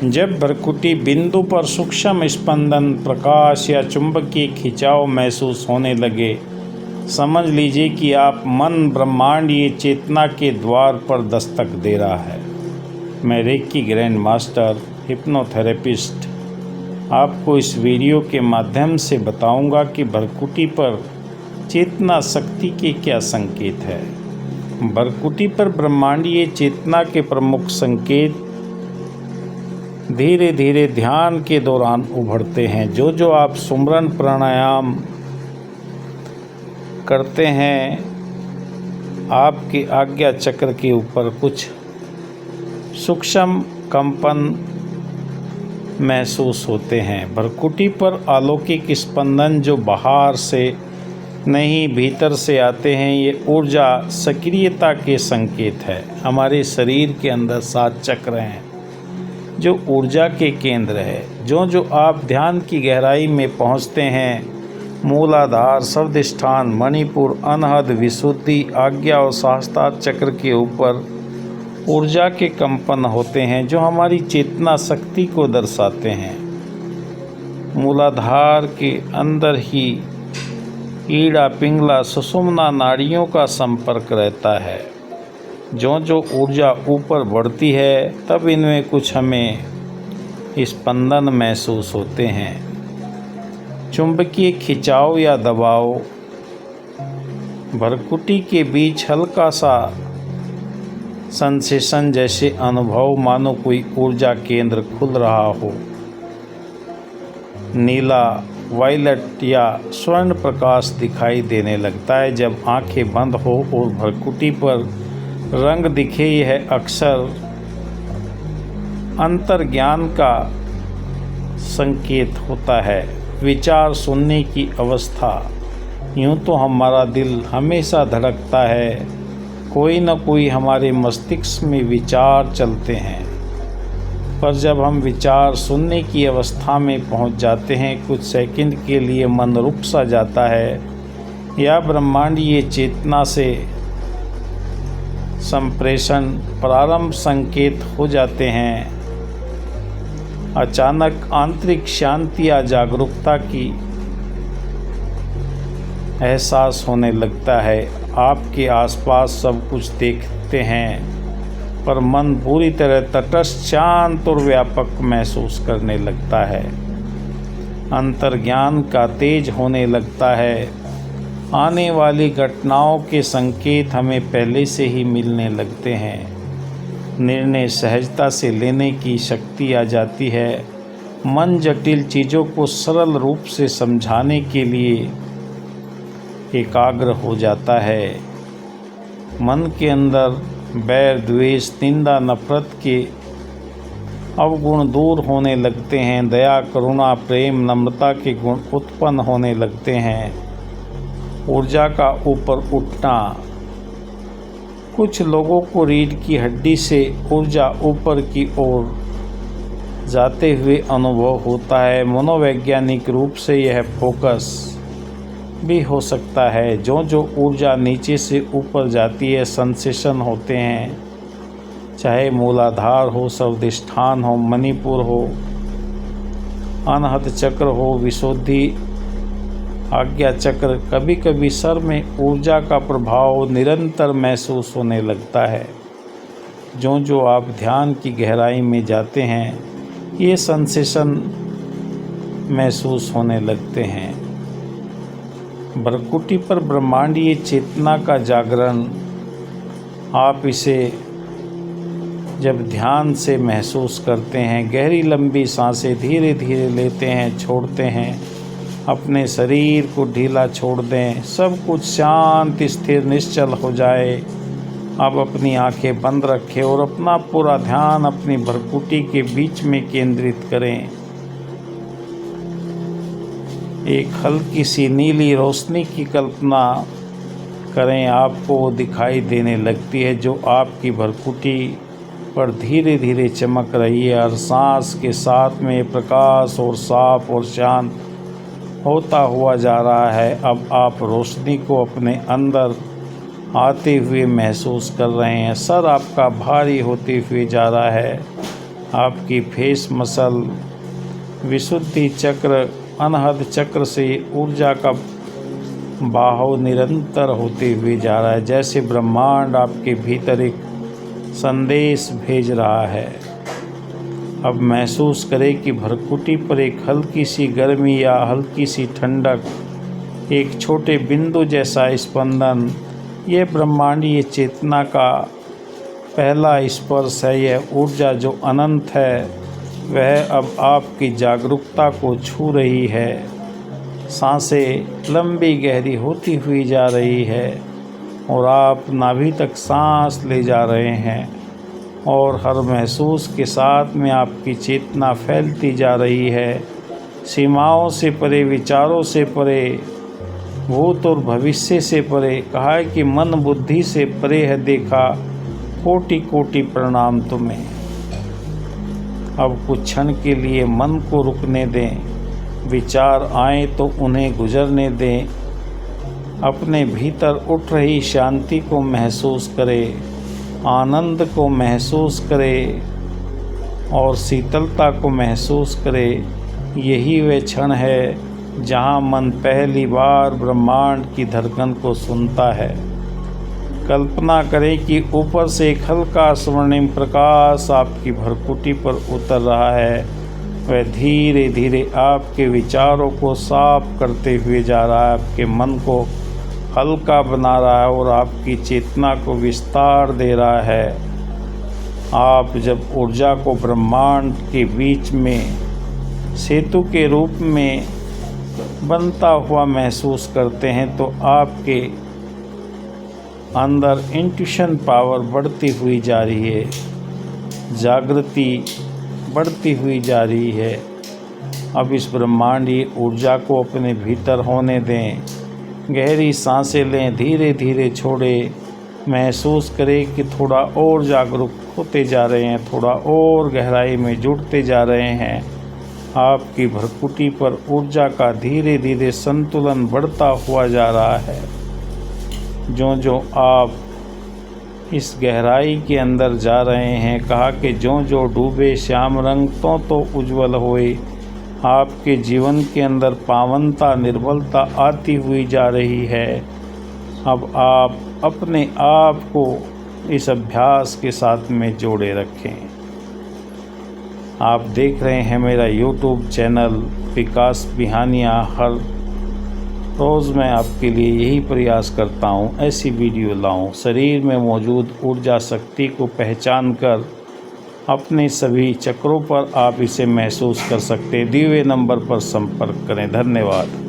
जब भ्रकुटी बिंदु पर सूक्ष्म स्पंदन, प्रकाश या चुंबकीय खिंचाव महसूस होने लगे, समझ लीजिए कि आप मन ब्रह्मांडीय चेतना के द्वार पर दस्तक दे रहा है। मैं रेकी ग्रैंड मास्टर हिप्नोथेरेपिस्ट आपको इस वीडियो के माध्यम से बताऊंगा कि भ्रकुटी पर चेतना शक्ति के क्या संकेत है। भ्रकुटी पर ब्रह्मांडीय चेतना के प्रमुख संकेत धीरे धीरे ध्यान के दौरान उभरते हैं। जो आप सुमरन प्राणायाम करते हैं, आपके आज्ञा चक्र के ऊपर कुछ सूक्ष्म कंपन महसूस होते हैं। भ्रकुटी पर अलौकिक स्पंदन जो बाहर से नहीं भीतर से आते हैं, ये ऊर्जा सक्रियता के संकेत है। हमारे शरीर के अंदर 7 चक्र हैं जो ऊर्जा के केंद्र है। जो आप ध्यान की गहराई में पहुंचते हैं, मूलाधार, स्वादिष्ठान, मणिपुर, अनहद, विशुद्धि, आज्ञा और सहस्त्रार चक्र के ऊपर ऊर्जा के कंपन होते हैं जो हमारी चेतना शक्ति को दर्शाते हैं। मूलाधार के अंदर ही ईड़ा, पिंगला, सुषुम्ना नाड़ियों का संपर्क रहता है। जो ऊर्जा ऊपर बढ़ती है, तब इनमें कुछ हमें स्पंदन महसूस होते हैं। चुंबकीय खिंचाव या दबाव, भ्रकुटी के बीच हल्का सा सेंसेशन जैसे अनुभव, मानो कोई ऊर्जा केंद्र खुल रहा हो। नीला, वायलेट या स्वर्ण प्रकाश दिखाई देने लगता है जब आंखें बंद हो और भ्रकुटी पर रंग दिखे। यह अक्सर अंतर्ज्ञान का संकेत होता है। विचार सुनने की अवस्था, यूँ तो हमारा दिल हमेशा धड़कता है, कोई न कोई हमारे मस्तिष्क में विचार चलते हैं, पर जब हम विचार सुनने की अवस्था में पहुंच जाते हैं, कुछ सेकंड के लिए मन रुक सा जाता है या ब्रह्मांडीय चेतना से संप्रेषण प्रारंभ संकेत हो जाते हैं। अचानक आंतरिक शांति या जागरूकता की एहसास होने लगता है। आपके आसपास सब कुछ देखते हैं, पर मन पूरी तरह तटस्थ, शांत और व्यापक महसूस करने लगता है। अंतर्ज्ञान का तेज होने लगता है। आने वाली घटनाओं के संकेत हमें पहले से ही मिलने लगते हैं। निर्णय सहजता से लेने की शक्ति आ जाती है। मन जटिल चीज़ों को सरल रूप से समझाने के लिए एकाग्र हो जाता है। मन के अंदर बैर, द्वेष, निंदा, नफरत के अवगुण दूर होने लगते हैं। दया, करुणा, प्रेम, नम्रता के गुण उत्पन्न होने लगते हैं। ऊर्जा का ऊपर उठना, कुछ लोगों को रीढ़ की हड्डी से ऊर्जा ऊपर की ओर जाते हुए अनुभव होता है। मनोवैज्ञानिक रूप से यह फोकस भी हो सकता है। जो ऊर्जा नीचे से ऊपर जाती है, सेंसेशन होते हैं, चाहे मूलाधार हो, स्वादिष्ठान हो, मणिपुर हो, अनहद चक्र हो, विशुद्धि, आज्ञा चक्र। कभी कभी सर में ऊर्जा का प्रभाव निरंतर महसूस होने लगता है। जो आप ध्यान की गहराई में जाते हैं, ये सेंसेशन महसूस होने लगते हैं। भ्रकुटी पर ब्रह्मांडीय चेतना का जागरण, आप इसे जब ध्यान से महसूस करते हैं, गहरी लंबी सांसें धीरे धीरे लेते हैं, छोड़ते हैं, अपने शरीर को ढीला छोड़ दें, सब कुछ शांत, स्थिर, निश्चल हो जाए। अब अपनी आंखें बंद रखें और अपना पूरा ध्यान अपनी भ्रकुटी के बीच में केंद्रित करें। एक हल्की सी नीली रोशनी की कल्पना करें, आपको दिखाई देने लगती है, जो आपकी भ्रकुटी पर धीरे धीरे चमक रही है। हर सांस के साथ में प्रकाश और साफ और शांत होता हुआ जा रहा है। अब आप रोशनी को अपने अंदर आते हुए महसूस कर रहे हैं। सर आपका भारी होते हुए जा रहा है। आपकी फेस मसल विशुद्धि चक्र अनहद चक्र से ऊर्जा का बहाव निरंतर होते हुए जा रहा है, जैसे ब्रह्मांड आपके भीतर एक संदेश भेज रहा है। अब महसूस करें कि भ्रुकुटी पर एक हल्की सी गर्मी या हल्की सी ठंडक, एक छोटे बिंदु जैसा स्पंदन, यह ब्रह्मांडीय चेतना का पहला स्पर्श है। यह ऊर्जा जो अनंत है वह अब आपकी जागरूकता को छू रही है। सांसें लंबी गहरी होती हुई जा रही है और आप नाभि तक सांस ले जा रहे हैं और हर महसूस के साथ में आपकी चेतना फैलती जा रही है, सीमाओं से परे, विचारों से परे, भूत और भविष्य से परे। कहा है कि मन बुद्धि से परे है देखा, कोटि कोटि प्रणाम तुम्हें। अब कुछ क्षण के लिए मन को रुकने दें, विचार आए तो उन्हें गुजरने दें, अपने भीतर उठ रही शांति को महसूस करें, आनंद को महसूस करें और शीतलता को महसूस करें। यही वह क्षण है जहाँ मन पहली बार ब्रह्मांड की धड़कन को सुनता है। कल्पना करें कि ऊपर से एक हल्का स्वर्णिम प्रकाश आपकी भ्रुकुटी पर उतर रहा है। वह धीरे धीरे आपके विचारों को साफ करते हुए जा रहा है, आपके मन को हल्का बना रहा है और आपकी चेतना को विस्तार दे रहा है। आप जब ऊर्जा को ब्रह्मांड के बीच में सेतु के रूप में बनता हुआ महसूस करते हैं तो आपके अंदर इंट्यूशन पावर बढ़ती हुई जा रही है, जागृति बढ़ती हुई जा रही है। अब इस ब्रह्मांडीय ऊर्जा को अपने भीतर होने दें, गहरी सांसें लें, धीरे धीरे छोड़ें, महसूस करें कि थोड़ा और जागरूक होते जा रहे हैं, थोड़ा और गहराई में जुड़ते जा रहे हैं। आपकी भ्रुकुटी पर ऊर्जा का धीरे धीरे संतुलन बढ़ता हुआ जा रहा है। जो आप इस गहराई के अंदर जा रहे हैं, कहा कि जो डूबे श्याम रंग तो उज्ज्वल होए। आपके जीवन के अंदर पावनता, निर्बलता आती हुई जा रही है। अब आप अपने आप को इस अभ्यास के साथ में जोड़े रखें। आप देख रहे हैं मेरा YouTube चैनल विकास बिहानिया। हर रोज़ मैं आपके लिए यही प्रयास करता हूँ, ऐसी वीडियो लाऊं। शरीर में मौजूद ऊर्जा शक्ति को पहचान कर अपने सभी चक्रों पर आप इसे महसूस कर सकते हैं। दिए हुए नंबर पर संपर्क करें। धन्यवाद।